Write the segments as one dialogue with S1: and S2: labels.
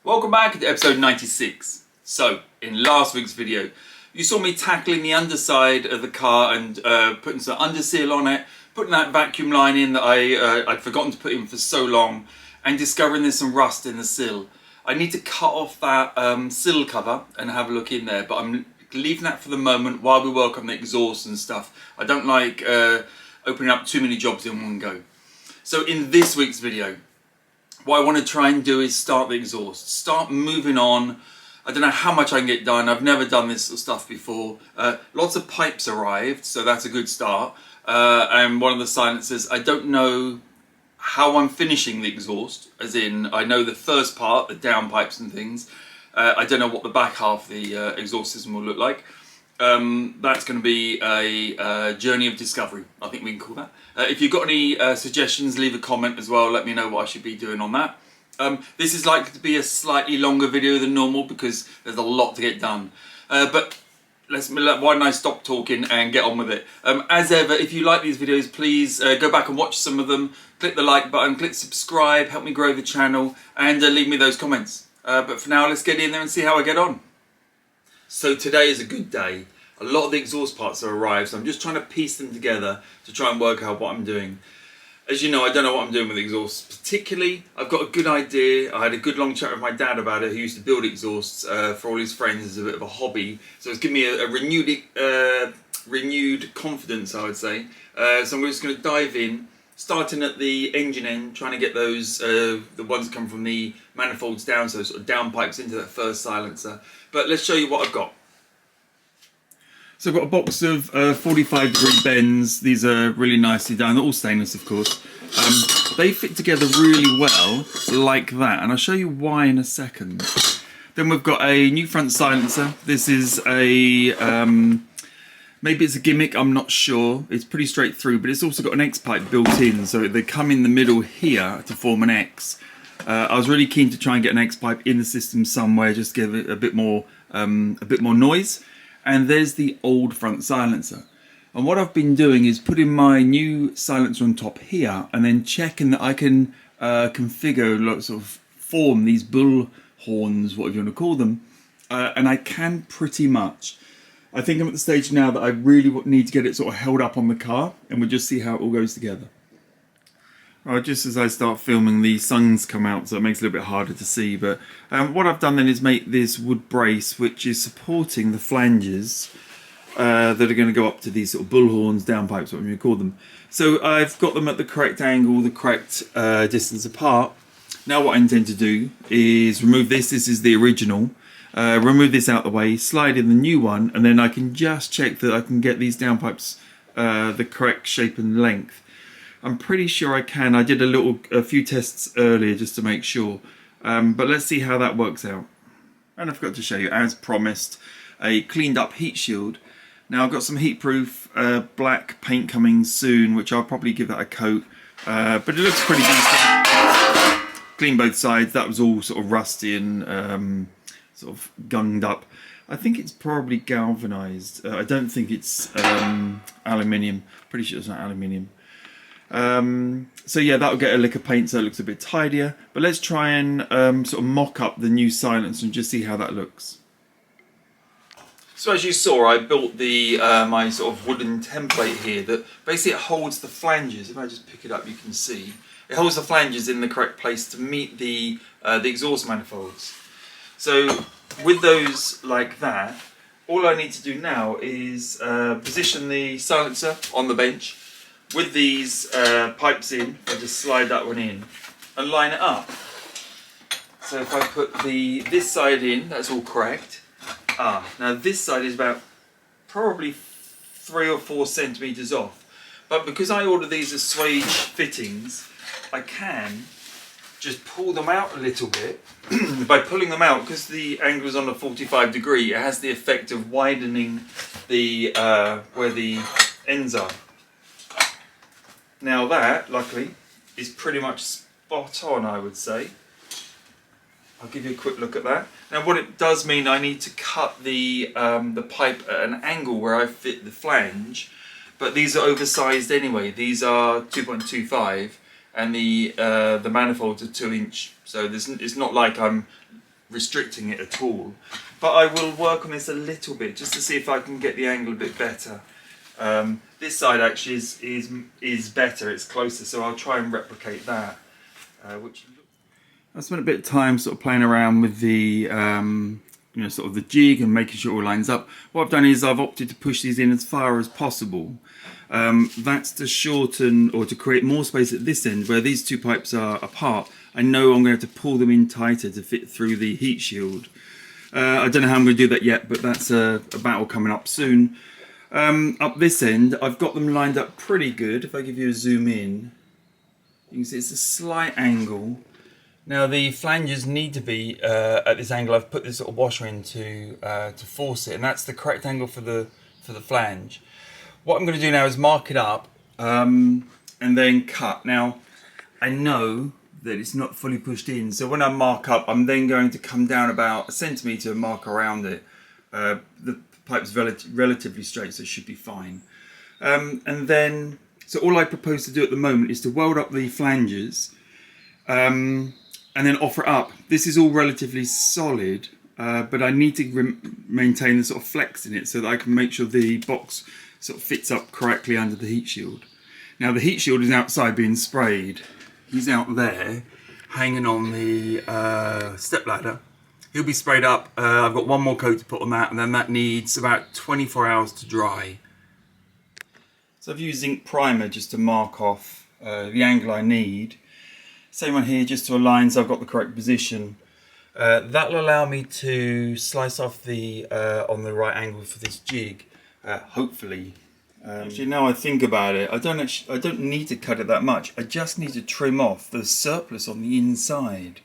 S1: Welcome back to episode 96. So, in last week's video, you saw me tackling the underside of the car and putting some underseal on it, putting that vacuum line in that I'd forgotten to put in for so long, and discovering there's some rust in the sill. I need to cut off that sill cover and have a look in there, but I'm leaving that for the moment while we work on the exhaust and stuff. I don't like opening up too many jobs in one go. So in this week's video, what I want to try and do is start the exhaust, start moving on. I don't know how much I can get done. I've never done this sort of stuff before. Lots of pipes arrived, so that's a good start. And one of the silencers, I don't know how I'm finishing the exhaust, as in I know the first part, the downpipes and things. I don't know what the back half of the exhaust system will look like. That's going to be a journey of discovery, I think we can call that. If you've got any suggestions, leave a comment as well. Let me know what I should be doing on that. This is likely to be a slightly longer video than normal because there's a lot to get done. But why don't I stop talking and get on with it. As ever, if you like these videos, please go back and watch some of them. Click the like button, click subscribe, help me grow the channel, and leave me those comments. But for now, let's get in there and see how I get on. So today is a good day. A lot of the exhaust parts have arrived, so I'm just trying to piece them together to try and work out what I'm doing. As you know, I don't know what I'm doing with the exhausts. Particularly, I've got a good idea. I had a good long chat with my dad about it, who used to build exhausts for all his friends as a bit of a hobby. So it's given me a renewed confidence, I would say. So I'm just going to dive in, starting at the engine end, trying to get those, the ones that come from the manifolds down, so sort of downpipes into that first silencer. But let's show you what I've got. So I've got a box of 45-degree bends. These are really nicely done. They're all stainless, of course. They fit together really well, like that. And I'll show you why in a second. Then we've got a new front silencer. This is a, maybe it's a gimmick, I'm not sure. It's pretty straight through, but it's also got an X pipe built in. So they come in the middle here to form an X. I was really keen to try and get an X pipe in the system somewhere, just to give it a bit more noise. And there's the old front silencer. And what I've been doing is putting my new silencer on top here and then checking that I can configure, sort of form these bull horns, whatever you want to call them. And I can pretty much. I think I'm at the stage now that I really need to get it sort of held up on the car, and we'll just see how it all goes together. Just as I start filming, the sun's come out, so it makes it a little bit harder to see. But what I've done then is make this wood brace, which is supporting the flanges that are going to go up to these sort of bullhorns, downpipes, whatever you call them. So I've got them at the correct angle, the correct distance apart. Now what I intend to do is remove this. This is the original. Remove this out the way, slide in the new one, and then I can just check that I can get these downpipes the correct shape and length. I'm pretty sure I can. I did a few tests earlier just to make sure. But let's see how that works out. And I forgot to show you, as promised, a cleaned up heat shield. Now I've got some heat-proof black paint coming soon, which I'll probably give that a coat. But it looks pretty decent. Clean both sides. That was all sort of rusty and sort of gunged up. I think it's probably galvanized. I don't think it's aluminium. Pretty sure it's not aluminium. So yeah, that'll get a lick of paint so it looks a bit tidier. But let's try and sort of mock up the new silencer and just see how that looks. So as you saw, I built the my sort of wooden template here that basically it holds the flanges. If I just pick it up, you can see it holds the flanges in the correct place to meet the exhaust manifolds. So with those like that, all I need to do now is position the silencer on the bench with these pipes in. I just slide that one in and line it up. So if I put this side in, that's all correct. Now this side is about probably 3 or 4 centimeters off. But because I ordered these as swage fittings, I can just pull them out a little bit. By pulling them out, because the angle is on a 45 degree, it has the effect of widening the where the ends are. Now that, luckily, is pretty much spot on, I would say. I'll give you a quick look at that. Now what it does mean, I need to cut the pipe at an angle where I fit the flange, but these are oversized anyway. These are 2.25 and the manifolds are 2 inch, so it's not like I'm restricting it at all. But I will work on this a little bit just to see if I can get the angle a bit better. This side actually is better, it's closer, so I'll try and replicate that. I spent a bit of time sort of playing around with the sort of the jig and making sure it all lines up. What I've done is I've opted to push these in as far as possible. That's to shorten or to create more space at this end where these two pipes are apart. I know I'm going to have to pull them in tighter to fit through the heat shield. I don't know how I'm going to do that yet, but that's a battle coming up soon. Up this end, I've got them lined up pretty good. If I give you a zoom in, you can see it's a slight angle. Now the flanges need to be at this angle. I've put this sort of washer in to force it, and that's the correct angle for the flange. What I'm going to do now is mark it up and then cut. Now I know that it's not fully pushed in, so when I mark up, I'm then going to come down about 1 centimetre and mark around it. The pipe's relatively straight, so it should be fine. And then, so all I propose to do at the moment is to weld up the flanges and then offer it up. This is all relatively solid, but I need to maintain the sort of flex in it so that I can make sure the box sort of fits up correctly under the heat shield. Now the heat shield is outside being sprayed. He's out there hanging on the step ladder. He'll be sprayed up. I've got one more coat to put on that, and then that needs about 24 hours to dry. So I've used zinc primer just to mark off the angle I need. Same one here, just to align so I've got the correct position. That'll allow me to slice off the on the right angle for this jig, hopefully. Actually, now I think about it, I don't need to cut it that much. I just need to trim off the surplus on the inside.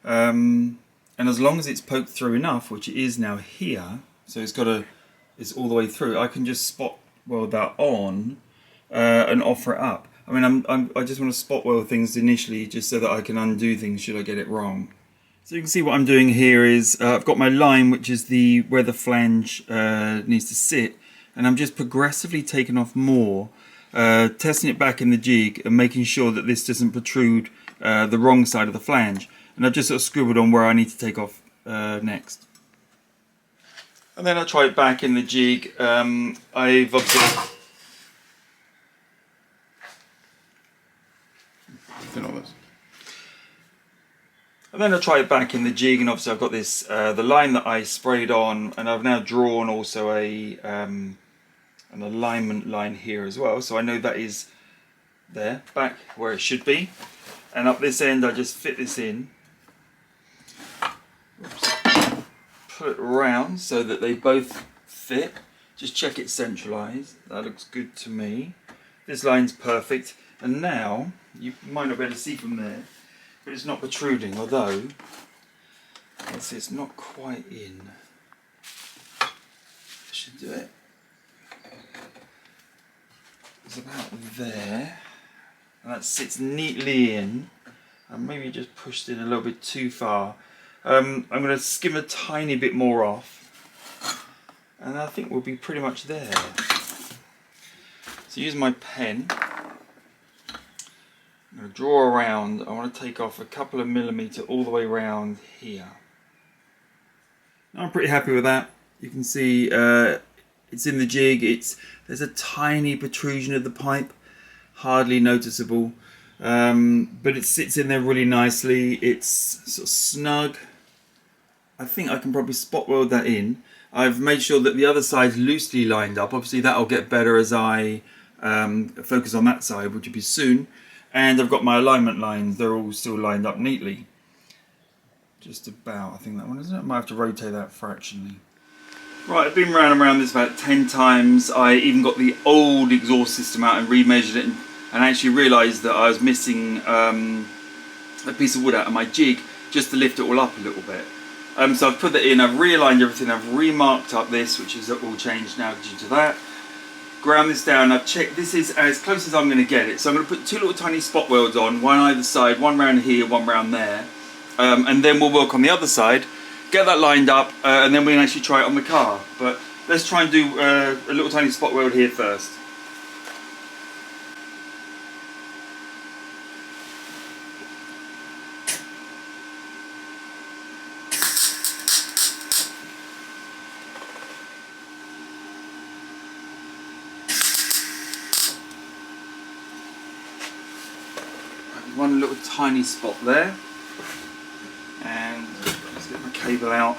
S1: And as long as it's poked through enough, which it is now here, so it's all the way through, I can just spot weld that on and offer it up. I mean, I just want to spot weld things initially just so that I can undo things should I get it wrong. So you can see what I'm doing here is I've got my line, which is where the flange needs to sit, and I'm just progressively taking off more, testing it back in the jig and making sure that this doesn't protrude the wrong side of the flange. And I've just sort of scribbled on where I need to take off next. And then I try it back in the jig. I've obviously... And then I try it back in the jig, and obviously I've got this the line that I sprayed on, and I've now drawn also an alignment line here as well, so I know that is there, back where it should be. And up this end I just fit this in. Oops. Put it around so that they both fit. Just check it's centralised. That looks good to me. This line's perfect, and now you might not be able to see from there, but it's not protruding, although let's see, it's not quite in. I should do it. It's about there, and that sits neatly in. And maybe just pushed in a little bit too far. I'm going to skim a tiny bit more off, and I think we'll be pretty much there. So use my pen. I'm going to draw around. I want to take off a couple of millimetres all the way around here. Now I'm pretty happy with that. You can see it's in the jig. There's a tiny protrusion of the pipe, hardly noticeable, but it sits in there really nicely. It's sort of snug. I think I can probably spot weld that in. I've made sure that the other side's loosely lined up. Obviously that'll get better as I focus on that side, which will be soon. And I've got my alignment lines, they're all still lined up neatly. Just about, I think that one, isn't it? I might have to rotate that fractionally. Right, I've been round and round this about 10 times. I even got the old exhaust system out and remeasured it, and actually realised that I was missing a piece of wood out of my jig just to lift it all up a little bit. So I've put that in, I've realigned everything, I've remarked up this, which is all changed now due to that. Ground this down, I've checked this is as close as I'm going to get it. So I'm going to put two little tiny spot welds on, one either side, one round here, one round there. And then we'll work on the other side, get that lined up, and then we can actually try it on the car. But let's try and do a little tiny spot weld here first. one little tiny spot there, and let's get my cable out.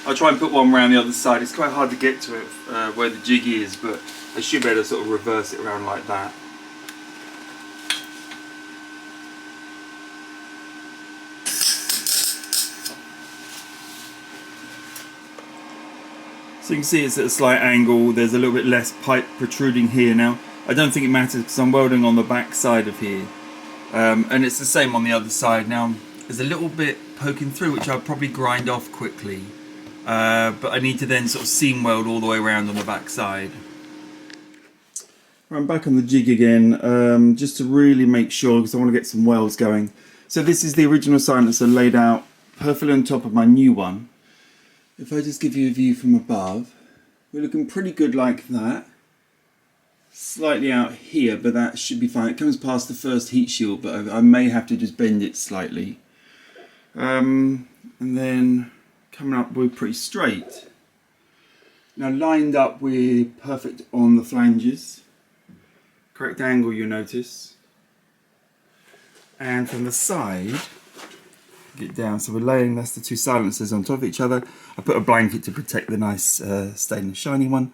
S1: I'll try and put one around the other side. It's quite hard to get to it where the jig is, but I should be able to sort of reverse it around like that. So you can see it's at a slight angle. There's a little bit less pipe protruding here now. I don't think it matters because I'm welding on the back side of here. And it's the same on the other side. Now there's a little bit poking through which I'll probably grind off quickly. But I need to then sort of seam weld all the way around on the back side. I'm back on the jig again, just to really make sure, because I want to get some welds going. So this is the original silencer laid out perfectly on top of my new one. If I just give you a view from above, we're looking pretty good like that. Slightly out here, but that should be fine. It comes past the first heat shield, but I may have to just bend it slightly. And then coming up, we're pretty straight. Now lined up, we're perfect on the flanges. Correct angle, you notice. And from the side, get down, so we're laying, that's the two silencers on top of each other. I put a blanket to protect the nice stainless shiny one,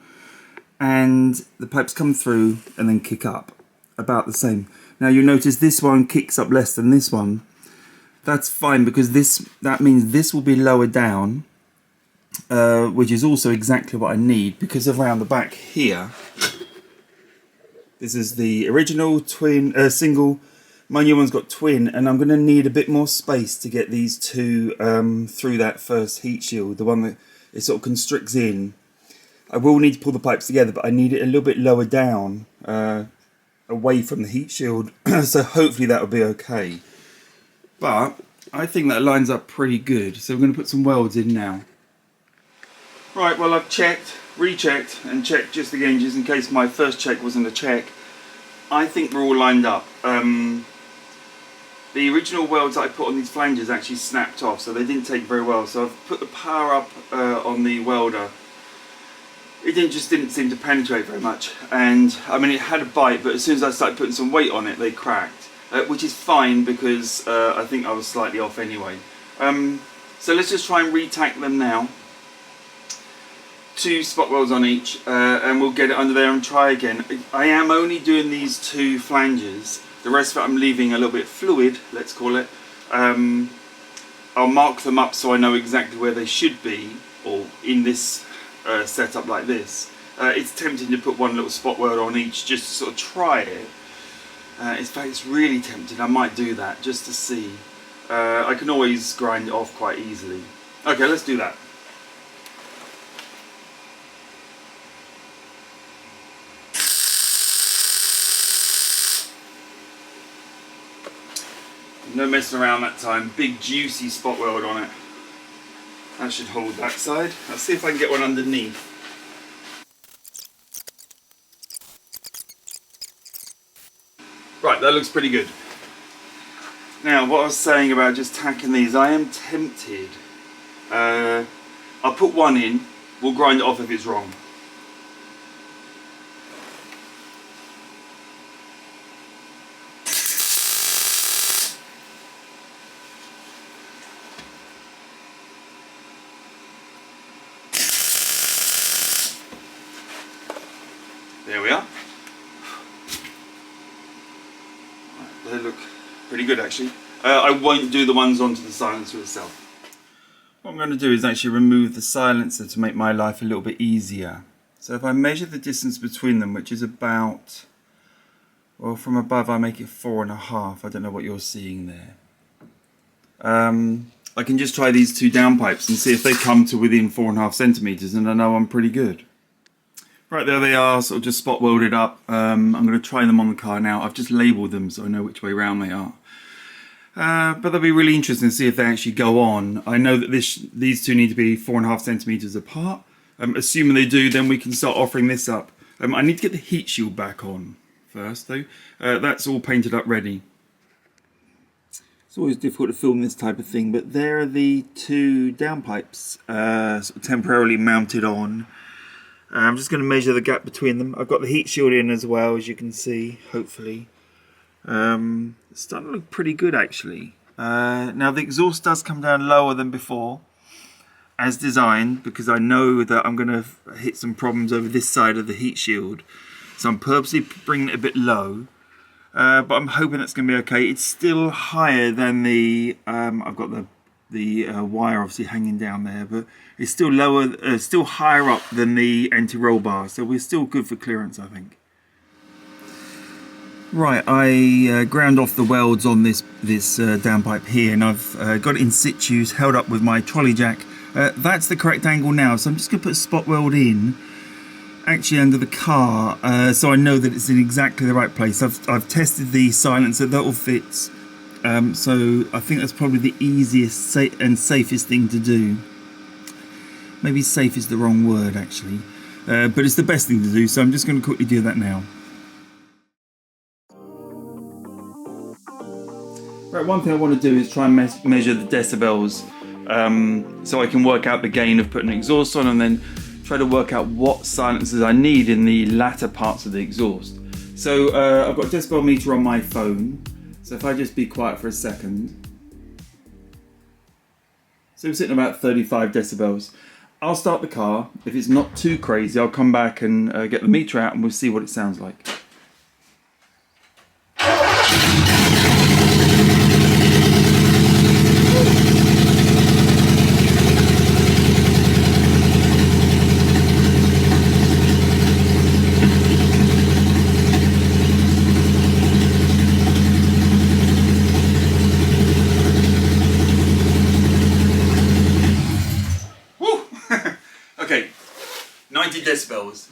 S1: and the pipes come through and then kick up about the same. Now you'll notice this one kicks up less than this one. That's fine, because that means this will be lower down, which is also exactly what I need, because around the back here, this is the original twin single. My new one's got twin, and I'm going to need a bit more space to get these two through that first heat shield, the one that it sort of constricts in. I will need to pull the pipes together, but I need it a little bit lower down, away from the heat shield, so hopefully that will be okay. But I think that lines up pretty good, so we're going to put some welds in now. Right, well I've checked, rechecked, and checked just again, just in case my first check wasn't a check. I think we're all lined up. The original welds that I put on these flanges actually snapped off, so they didn't take very well. So I've put the power up on the welder. It just didn't seem to penetrate very much, and I mean it had a bite, but as soon as I started putting some weight on it, they cracked, which is fine because I think I was slightly off anyway. So let's just try and re-tack them now. 2 spot welds on each, and we'll get it under there and try again. I am only doing these 2 flanges. The rest of it I'm leaving a little bit fluid, let's call it. I'll mark them up so I know exactly where they should be, or in this setup like this. It's tempting to put one little spot weld on each just to sort of try it. In fact, it's really tempting. I might do that just to see. I can always grind it off quite easily. Okay, let's do that. No messing around that time. Big juicy spot weld on it. That should hold that side. Let's see if I can get one underneath. Right, that looks pretty good. Now, what I was saying about just tacking these, I am tempted. I'll put one in, we'll grind it off if it's wrong. There we are. They look pretty good actually. I won't do the ones onto the silencer itself. What I'm going to do is actually remove the silencer to make my life a little bit easier. So if I measure the distance between them, which is about, well, from above I make it 4.5. I don't know what you're seeing there. I can just try these 2 downpipes and see if they come to within 4.5 centimeters, and I know I'm pretty good. Right, there they are, sort of just spot welded up. I'm going to try them on the car now. I've just labelled them so I know which way round they are. But they'll be really interesting to see if they actually go on. I know that these 2 need to be 4.5 centimeters apart. Assuming they do, then we can start offering this up. I need to get the heat shield back on first though. That's all painted up ready. It's always difficult to film this type of thing, but there are the 2 downpipes sort of temporarily mounted on. I'm just going to measure the gap between them. I've got the heat shield in as well, as you can see, hopefully. It's starting to look pretty good actually. Now the exhaust does come down lower than before, as designed, because I know that I'm going to hit some problems over this side of the heat shield. So I'm purposely bringing it a bit low, but I'm hoping that's going to be okay. It's still higher than the, I've got the wire obviously hanging down there, but it's still lower, still higher up than the anti-roll bar. So we're still good for clearance, I think. Right, I ground off the welds on this downpipe here, and I've got it in situ, held up with my trolley jack. That's the correct angle now, so I'm just going to put a spot weld in, actually under the car, so I know that it's in exactly the right place. I've tested the silencer, that all fits, so I think that's probably the easiest and safest thing to do. Maybe safe is the wrong word actually, but it's the best thing to do, so I'm just going to quickly do that now. Right, one thing I want to do is try and measure the decibels, so I can work out the gain of putting an exhaust on, and then try to work out what silencers I need in the latter parts of the exhaust. So I've got a decibel meter on my phone, so if I just be quiet for a second. So we're sitting about 35 decibels. I'll start the car. If it's not too crazy, I'll come back and get the meter out and we'll see what it sounds like. Okay, 90 decibels.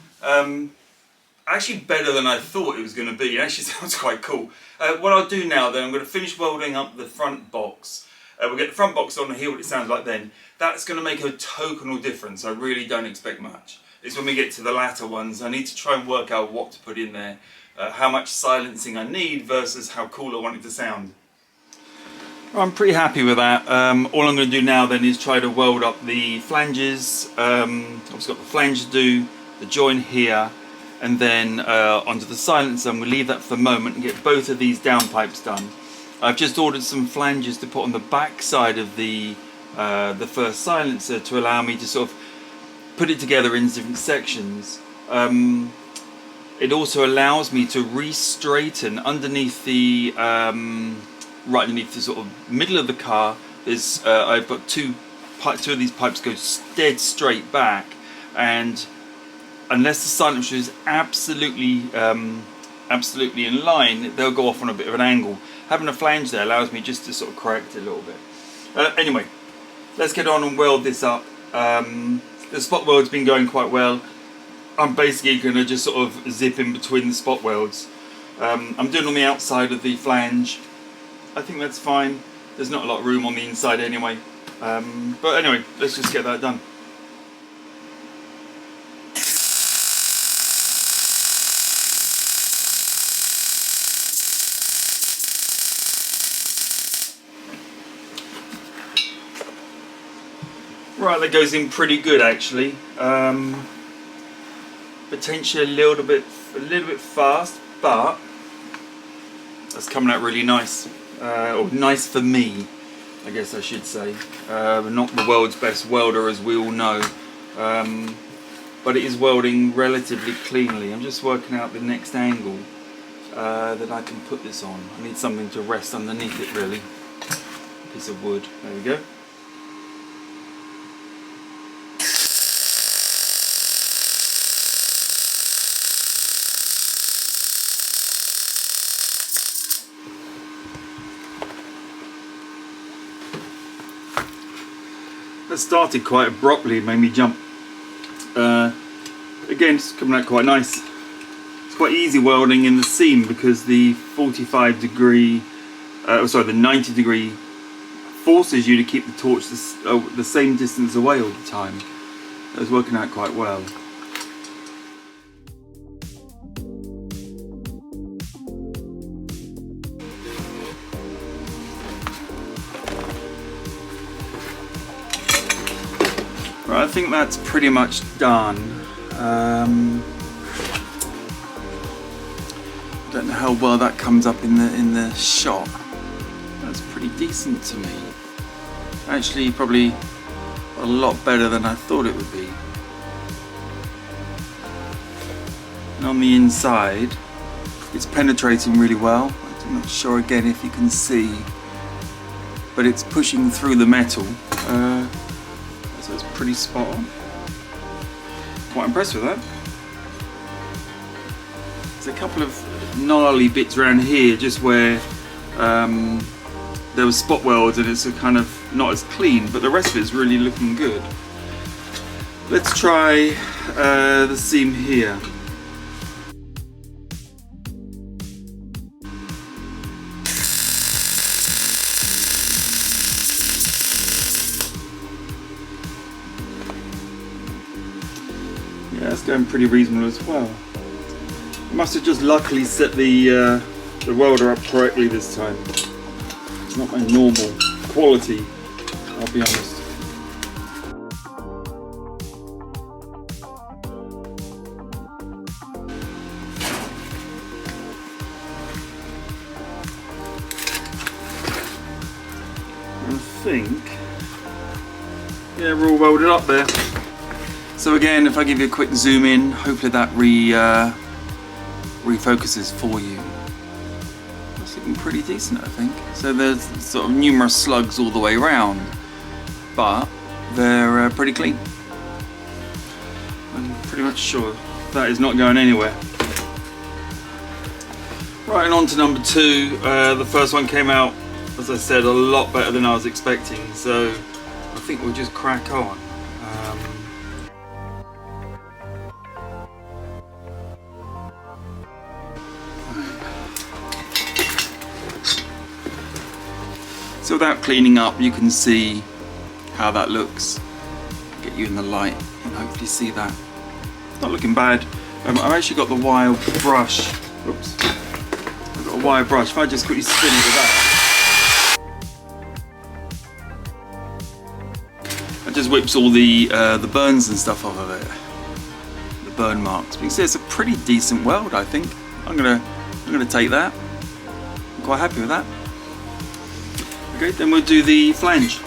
S1: Actually better than I thought it was going to be. It actually sounds quite cool. What I'll do now then, I'm going to finish welding up the front box. We'll get the front box on and hear what it sounds like then. That's going to make a tokenal difference. I really don't expect much. It's when we get to the latter ones, I need to try and work out what to put in there. How much silencing I need versus how cool I want it to sound. I'm pretty happy with that. All I'm going to do now then is try to weld up the flanges. I've just got the flange to do, the joint here, and then onto the silencer. I'm going to leave that for the moment and get both of these downpipes done. I've just ordered some flanges to put on the back side of the first silencer to allow me to sort of put it together in different sections. It also allows me to re-straighten underneath the right underneath the sort of middle of the car. There's I've got two of these pipes go dead straight back, and unless the silencer is absolutely in line, they'll go off on a bit of an angle. Having a flange there allows me just to sort of correct it a little bit. Anyway, let's get on and weld this up. The spot weld's been going quite well. I'm basically going to just sort of zip in between the spot welds. I'm doing on the outside of the flange. I think that's fine. There's not a lot of room on the inside anyway. But anyway, let's just get that done. Right, that goes in pretty good actually. Potentially a little bit fast, but that's coming out really nice. Or nice for me, I guess I should say. Not the world's best welder, as we all know, but it is welding relatively cleanly. I'm just working out the next angle that I can put this on. I need something to rest underneath it really. Piece of wood, there we go. That started quite abruptly, it made me jump. Again, it's coming out quite nice. It's quite easy welding in the seam because the 45-degree, the 90-degree forces you to keep the torch the same distance away all the time. That was working out quite well. Right, I think that's pretty much done. Don't know how well that comes up in the shot. That's pretty decent to me. Actually, probably a lot better than I thought it would be. And on the inside, it's penetrating really well. I'm not sure again if you can see, but it's pushing through the metal. So it's pretty spot on. Quite impressed with that. There's a couple of gnarly bits around here just where there was spot welds and it's a kind of not as clean, but the rest of it is really looking good. Let's try the seam here. Yeah, that's going pretty reasonable as well. I must have just luckily set the welder up correctly this time. It's not my normal quality, I'll be honest. I think, yeah, we're all welded up there. So again, if I give you a quick zoom in, hopefully that refocuses for you. It's looking pretty decent, I think. So there's sort of numerous slugs all the way around, but they're pretty clean. I'm pretty much sure that is not going anywhere. Right, and on to number two. The first one came out, as I said, a lot better than I was expecting, so I think we'll just crack on. So without cleaning up, you can see how that looks. Get you in the light and hopefully see that. It's not looking bad. I've actually got the wire brush. Oops. I've got a wire brush. If I just quickly spin it with that, it just whips all the burns and stuff off of it. The burn marks. But you can see it's a pretty decent weld, I think. I'm gonna take that. I'm quite happy with that. Okay, then we'll do the flange.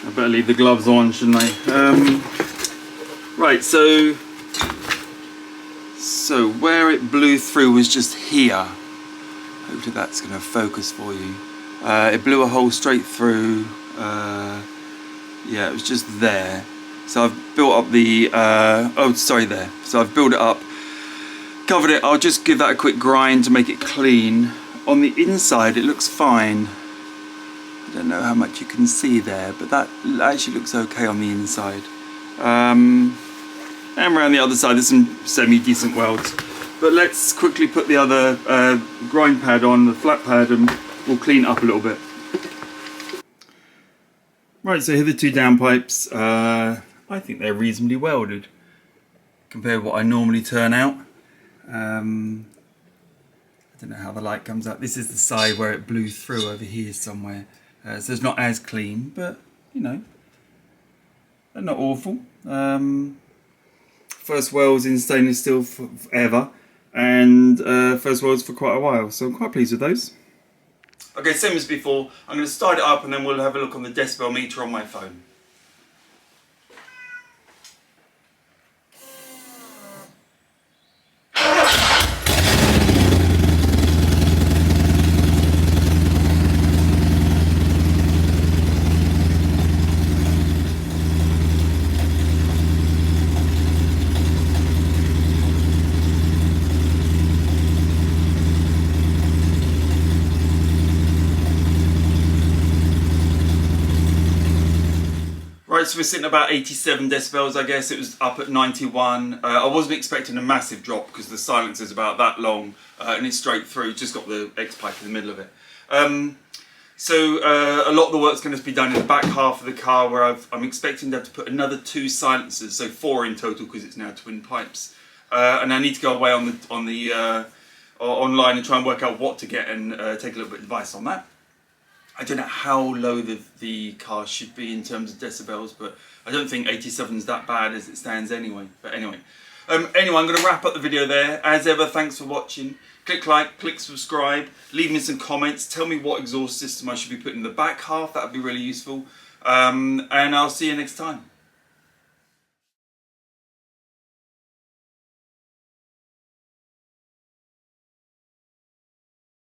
S1: I better leave the gloves on, shouldn't I? Right, so where it blew through was just here. Hopefully that's going to focus for you. It blew a hole straight through. Yeah, it was just there. So I've built up the, there. So I've built it up, covered it. I'll just give that a quick grind to make it clean. On the inside it looks fine. I don't know how much you can see there, but that actually looks okay on the inside. And around the other side there's some semi-decent welds. But let's quickly put the other grind pad on, the flat pad, and we'll clean it up a little bit. Right, so here are the two downpipes. I think they're reasonably welded compared to what I normally turn out. I don't know how the light comes out. This is the side where it blew through over here somewhere. So it's not as clean, but you know, they're not awful. First welds in stainless steel forever, and first welds for quite a while, so I'm quite pleased with those. Okay, same as before, I'm going to start it up and then we'll have a look on the decibel meter on my phone. Right, so we're sitting about 87 decibels, I guess. It was up at 91. I wasn't expecting a massive drop because the silencer is about that long and it's straight through, just got the X pipe in the middle of it. So a lot of the work's going to be done in the back half of the car where I'm expecting to have to put another 2 silencers, so 4 in total because it's now twin pipes. And I need to go away online and try and work out what to get and take a little bit of advice on that. I don't know how low the car should be in terms of decibels, but I don't think 87 is that bad as it stands anyway. But anyway, I'm going to wrap up the video there. As ever, thanks for watching. Click like, click subscribe, leave me some comments, tell me what exhaust system I should be putting in the back half, that would be really useful. And I'll see you next time.